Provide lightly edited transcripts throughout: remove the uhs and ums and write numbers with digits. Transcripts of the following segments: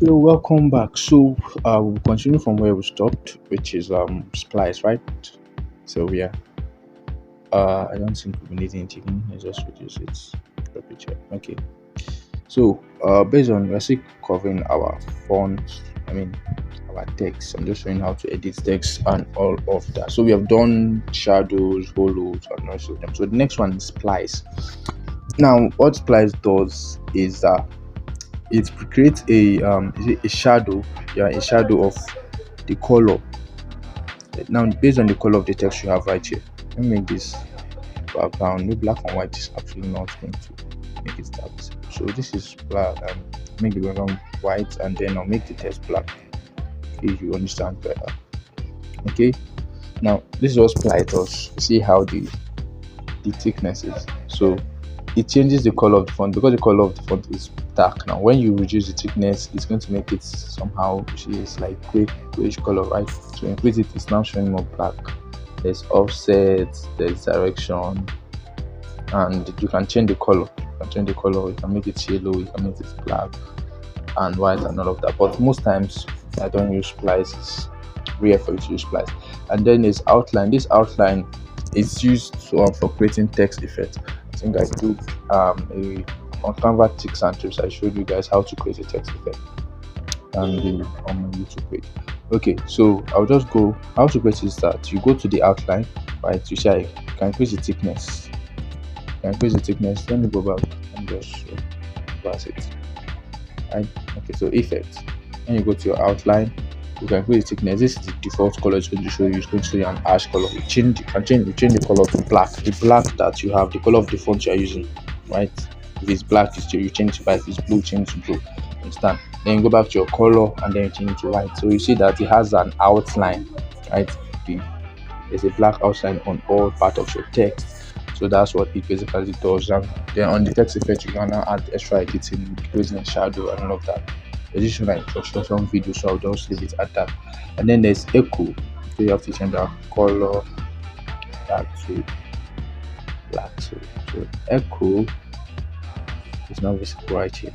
Yo, welcome back. So we'll continue from where we stopped, which is splice, right? So yeah, I don't think we need anything. Let's just reduce it. The picture. Okay. So based on we're still covering our fonts. I mean our text. I'm just showing how to edit text and all of that. So we have done shadows, hollows, and also them. So the next one is splice. Now, what splice does is that it creates a shadow, yeah, a shadow of the color. Now, based on the color of the text you have right here, let me make this background. The black and white is actually not going to make it that visible. So this is black, and make the background white, and then I'll make the text black. If you understand better, okay. Now this is what splice does. See how the thickness is. So it changes the color of the font because the color of the font is dark. Now when you reduce the thickness, it's going to make it somehow, see, it's like grayish color, right? To increase it, it's now showing more black. There's offset, there's direction, and you can change the color. You can make it yellow, you can make it black and white and all of that. But most times I don't use splice. It's rare for you to use splice. And then there's outline. This outline is used for creating text effect. I think I do a on Canva tips and tips. I showed you guys how to create a text effect and on my YouTube page. Okay, so I'll just go how to create is that you go to the outline, right? You say you can increase the thickness. Let me go back and just pass it. Right? Okay, so effect. When you go to your outline, you can increase the thickness. This is the default color it's going to show you. It's going to show you an ash color. You change the color to black. The black that you have, the color of the font you are using, right? If it's black, you change to white. If it's blue, change to blue. Understand? Then you go back to your color and then you change it to white. So you see that it has an outline, right? There's a black outline on all part of your text. So that's what it basically does. And then on the text effect, you can now add extra editing, creating a shadow and all of that. There's like instruction video, so I'll just leave it at that. And then there's echo. So you have to change the color back to black. So echo is now visible right here.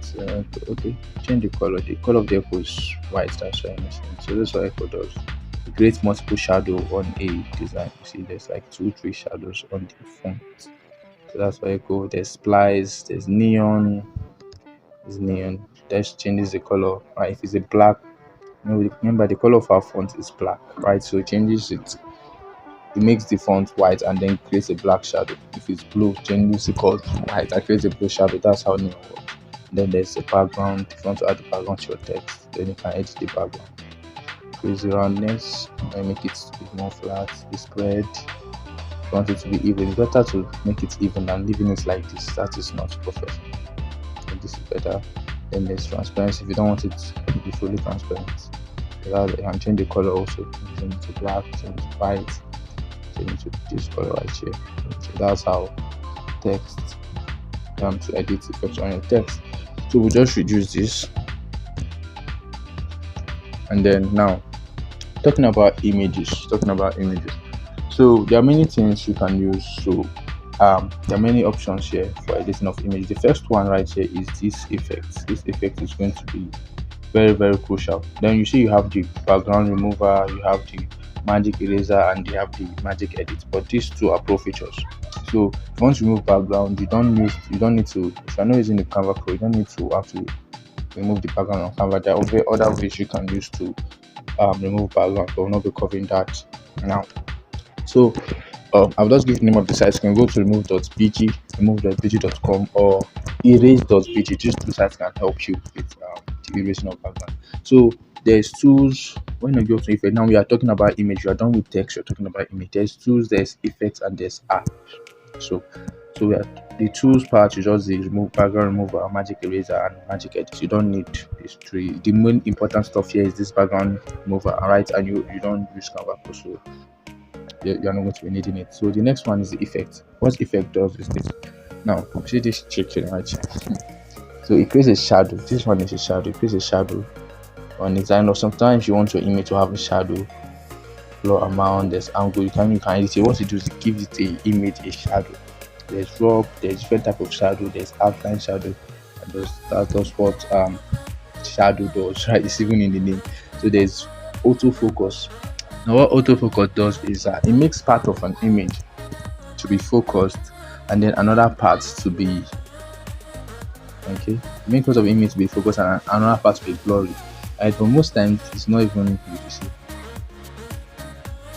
So okay, change the color. The color of the echo is white, that's why I'm missing. So that's what echo does. It creates multiple shadow on a design. You see there's like 2-3 shadows on the font. So that's why echo. There's splice, there's neon. That changes the color, right? If it's a black, remember the color of our font is black, right? So it changes it. It makes the font white and then creates a black shadow. If it's blue, changes the color to white and creates a blue shadow. That's how neon works. Then there's a background. If you want to add the background to your text, then you can edit the background. Increase the roundness and make it a bit more flat. The spread. If you want it to be even, it's better to make it even than leaving it like this. That is not perfect. So this is better. Then there's transparency. If you don't want it to be fully transparent, you can change the color also. Change it to black, change it to white, change it to this color right here. So that's how text to edit effects on your text. So we'll just reduce this. And then now talking about images. So there are many things you can use. So there are many options here for editing of image. The first one right here is this effect. This effect is going to be very, very crucial. Then you see you have the background remover, you have the magic eraser, and you have the magic edit. But these two are pro features. So if you want to remove background, you don't need to. If you're not using the Canva Pro, you don't need to have to remove the background on Canva. There are other ways you can use to remove background, but we'll not be covering that now. So I'll just give the name of the site. You can go to remove.bg, remove.bg.com, or erase.bg. These two sites can help you with the erasing of background. So there's tools. When you go to effect, now we are talking about image. You are done with text. You're talking about image. There's tools, there's effects, and there's apps. So we are the tools part. You just the remove background remover, magic eraser, and magic edit. You don't need these three. The main important stuff here is this background remover, alright? And you don't use Canva Pro, so you're not going to be needing it. So the next one is the effect. What effect does is this. Now see this trick here, right? So it creates a shadow. This one is a shadow. It creates a shadow on the design. Or sometimes you want your image to have a shadow, blur amount, there's angle. You can edit it. What it does is it gives the image a shadow. There's drop, there's different type of shadow, there's outline shadow, That's what shadow does, right? It's even in the name. So there's autofocus. Now what autofocus does is it makes part of an image to be focused and then another part to be okay. Make part of the image to be focused and another part to be blurry. Right, but most times it's not even you see.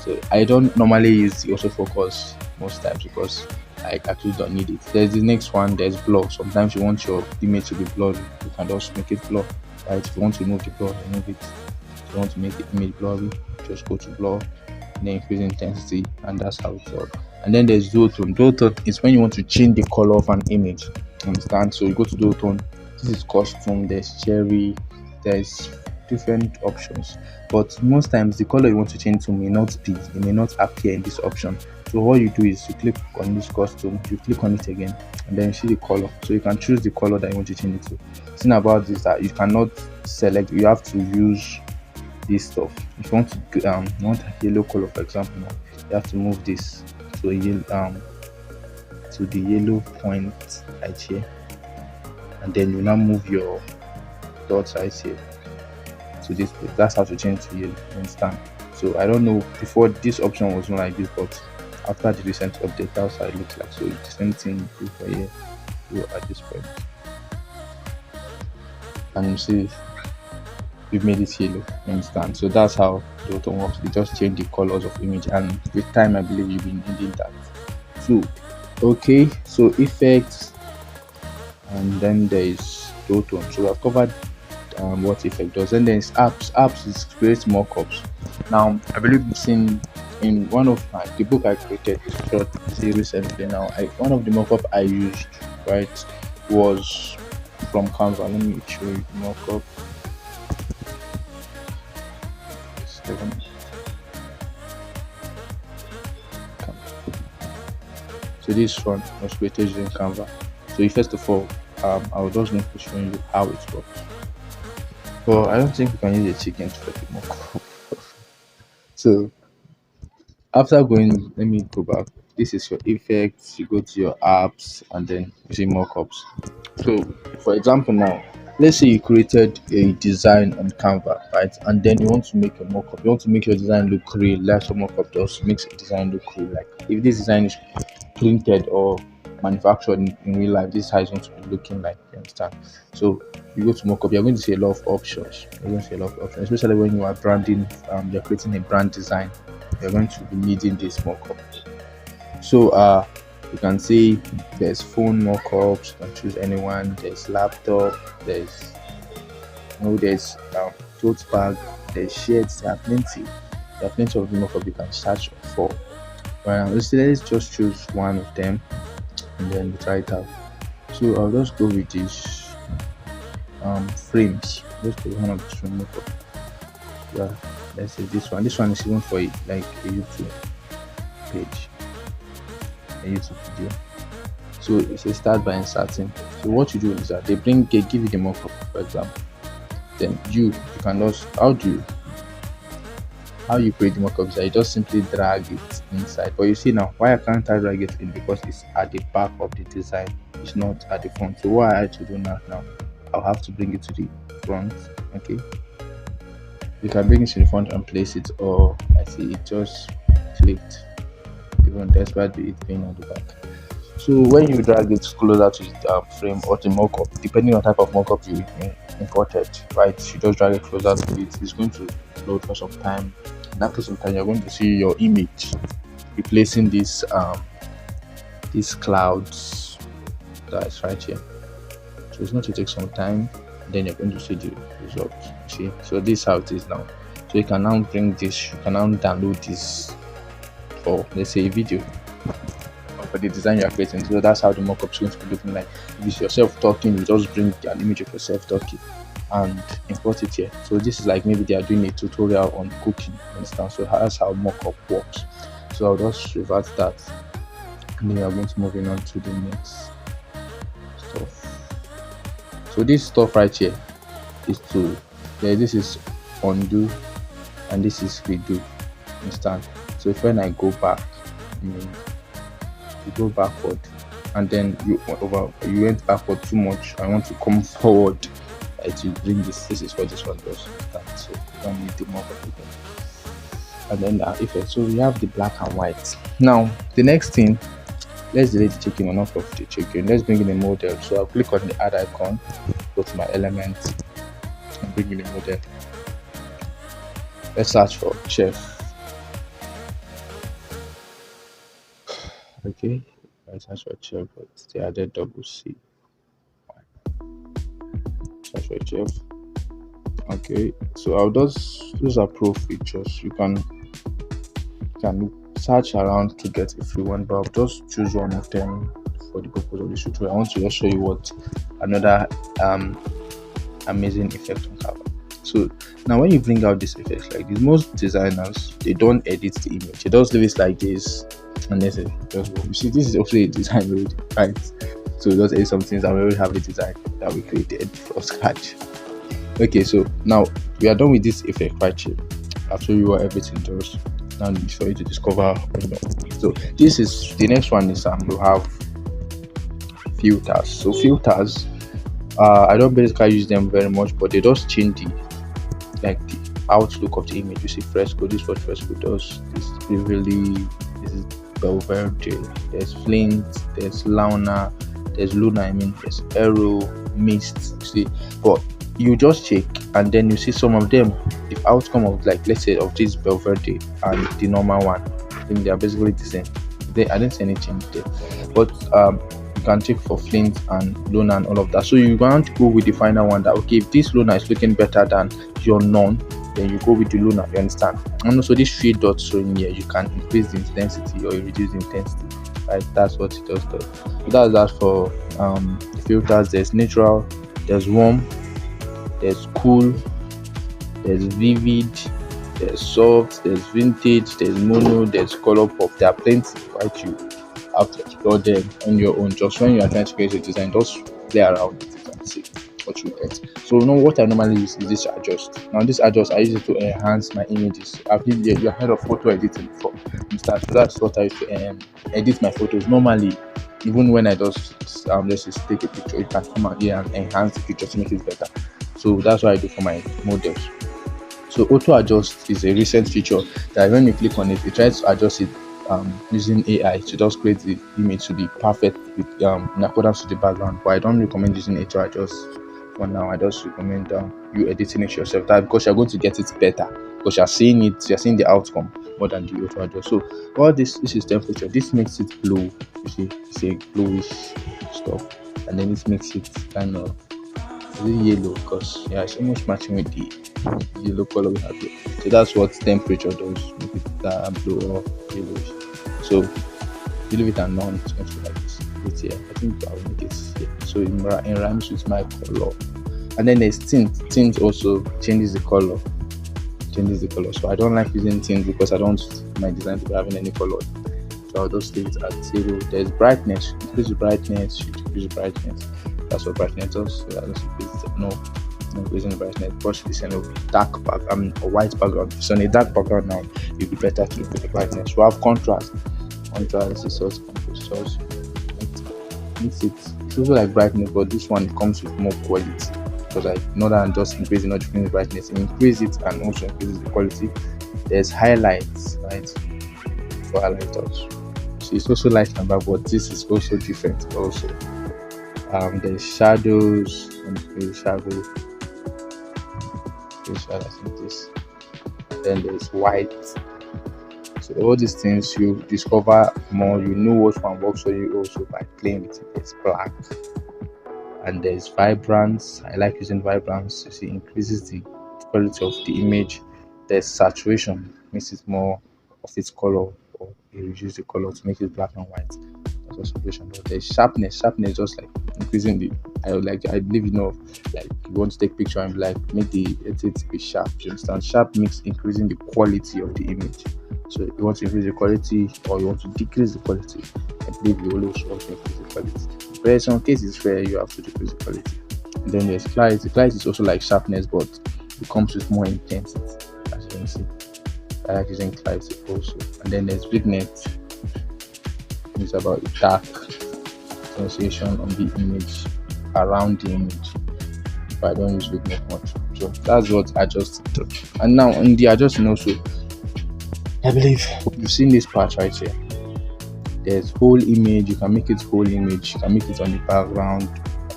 So I don't normally use the autofocus most times because I actually don't need it. There's the next one, there's blur. Sometimes you want your image to be blurry, you can just make it blur. Right? If you want to remove the blur, remove it. If you want to make the image blurry, just go to blur and then increase intensity, and that's how it's done. And then there's dual tone. Dual tone is when you want to change the color of an image. Understand? So you go to dual tone. This is custom, there's cherry, there's different options, but most times the color you want to change to may not be, it may not appear in this option. So what you do is you click on this custom, you click on it again, and then you see the color. So you can choose the color that you want to change it to. The thing about this that you cannot select, you have to use this stuff. If you want to want a yellow color, for example, now you have to move this to a to the yellow point right here, and then you now move your dots right here to this place. That's how to change to yellow. You understand? So I don't know, before this option was not like this, but after the recent update, that's how it looks like. So it's the same thing for here at this point, and you see we've made it yellow. You understand? So that's how the auto works. They just change the colors of image, and with time I believe you've been needing that too. Okay, so effects, and then there is tone. So I've covered what effect does. And there's apps is create mockups. Now I believe you've seen in one of the book I created short recently. Now one of the mockup I used, right, was from Canva. Let me show you the mockup. So this one was created using Canva. So first of all, I was just going to show you how it works. Well, I don't think we can use a chicken to make it mockup. So after going, let me go back. This is your effects. You go to your apps, and then you see mockups. So for example, now let's say you created a design on Canva, right? And then you want to make a mockup. You want to make your design look real. Like some mockup does, makes a design look real. Like if this design is printed or manufactured in real life, this is how it's going to be looking like. You understand? So you go to mockup, you're going to see a lot of options. You're going to see a lot of options, especially when you are branding. You're creating a brand design. You're going to be needing this mockup. So you can see there's phone mockups. You can choose anyone. There's laptop. There's there's tote bag. There's shirts. There are plenty. There are plenty of mockup you can search for. Let's just choose one of them and then try it out. So I'll just go with this frames. Let's go with one of the frame mockup. Yeah, let's say this one. This one is even for like a YouTube page, a YouTube video. So it says start by inserting. So what you do is that they give you the mockup, for example. Then you can just how you create the mockup is that you just simply drag it inside. But you see now, why I can't drag it in, because it's at the back of the design, it's not at the front. So what I had to do now, I'll have to bring it to the front. Okay, you can bring it to the front and place it, or I see it just clicked even despite it being on the back. So when you drag it closer to the frame or the mockup, depending on type of mockup you imported, right, you just drag it closer to it. It's going to load for some time, and after some time you're going to see your image replacing these clouds that's right here. So it's going to take some time, then you're going to see the result. See, so this is how it is now. So you can now bring this, you can now download this for, let's say, a video for the design you are creating. So that's how the mockup is going to be looking like. If it's yourself talking, you just bring an image of yourself talking and import it here. So this is like maybe they are doing a tutorial on cooking, for instance. So that's how mockup works. So I'll just revert that, and then we are going to moving on to the next stuff. So this stuff right here is this is undo and this is redo. Understand? So if when I go back, you go backward, and then you went backward too much. I want to come forward to bring this is what this one does. So you don't need the more complicated. And then the effect. So we have the black and white. Now the next thing, let's delete the chicken or not of the chicken. Let's bring in the model. So I'll click on the add icon, go to my elements, and bring in the model. Let's search for chef. Okay, let's search for chef, but they added double C. Search for chef. Okay, so I'll just, those are pro features. You can search around to get a free one, but I'll just choose one of them for the purpose of this tutorial. I want to just show you what another amazing effect on Canva. So now when you bring out this effect like this, most designers, they don't edit the image, they just leave it like this, and that's it. You see, this is also a design already, right? So just edit some things that we already have a design that we created from scratch. Okay, so now we are done with this effect right here. I've shown you what everything does. Now it's for you to discover. So this is the next one is you have filters. So filters, I don't basically use them very much, but they just change the outlook of the image. You see fresco, this is what fresco does. This is Beverly, this is Belverde, there's Flint, there's Luna, there's Arrow, Mist, you see. But you just check and then you see some of them, if outcome of let's say of this Belverde and the normal one, then they are basically the same. I didn't see any change there. But you can check for Flint and Luna and all of that. So you're going to go with the final one that okay, if this Luna is looking better than your none, then you go with the Luna, you understand? And also this shade dot showing here, you can increase the intensity or reduce the intensity, right? That's what it does. So that's that for filters. There's natural, there's warm, there's cool, there's vivid, there's soft, there's vintage, there's mono, there's color pop. There are plenty, right? You have to explore them on your own. Just when you are trying to create a design, just play around with it and see what you get. So what I normally use is this adjust. Now this adjust, I use it to enhance my images. I've been you heard of photo editing before. So that's what I use to edit my photos. Normally, even when I just take a picture, you can come out here and enhance the picture to make it better. So that's what I do for my models. So auto adjust is a recent feature that when you click on it, it tries to adjust it using AI to just create the image to be perfect with in accordance to the background. But I don't recommend using auto adjust for now. I just recommend you editing it yourself, that because you're going to get it better, because you're seeing the outcome more than the auto adjust. So all this is temperature. This makes it glow. You see, it's a glowish stuff, and then it makes it kind of yellow because it's almost matching with the yellow color we have here. So that's what temperature does, make it blue or yellowish. So if you leave it at none, it's going to be like this. It's here. I think I'll make it here. So it rhymes with my color. And then there's tint. Tint also changes the color. So I don't like using tint because I don't want my design to be having any color. So I'll just leave it at 0. There's brightness. Increase the brightness, you decrease the brightness. That's what brightness does. So I just increase it. No increasing the brightness. Brush this in a dark background, a white background. So in a dark background now, it'll be better to increase the brightness. We have contrast. Contrast is also contrast. It's also like brightness, but this one comes with more quality. Because not than just increasing or decreasing the brightness, increase it and also increases the quality. There's highlights, right? For highlighters. So it's also light and dark, but this is also different. Also, there's shadows and shadow. I think this. And then there's white. So all these things you discover more. You know what one works for you also by playing with it. There's black. And there's vibrance. I like using vibrance. You see, increases the quality of the image. There's saturation, makes it more of its color, or you reduce the color to make it black and white. That's also saturation. But there's sharpness. Sharpness just like increasing the. I believe you want to take picture and make the edit be sharp. You understand? Sharp makes increasing the quality of the image. So if you want to increase the quality or you want to decrease the quality, I believe you always want to increase the quality. But in some cases where you have to decrease the quality. And then there's clarity. Clarity is also like sharpness, but it comes with more intensity, as you can see. I like using clarity also. And then there's vignette. It's about dark sensation on the image, around the image, if I don't use it much. So that's what adjusting to. And now in the adjusting also, I believe you've seen this part right here. There's whole image, you can make it whole image, you can make it on the background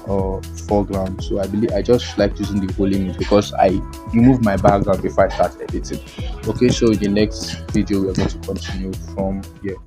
or foreground. So I believe I just like using the whole image because I remove my background before I start editing. Okay, so in the next video we're going to continue from here.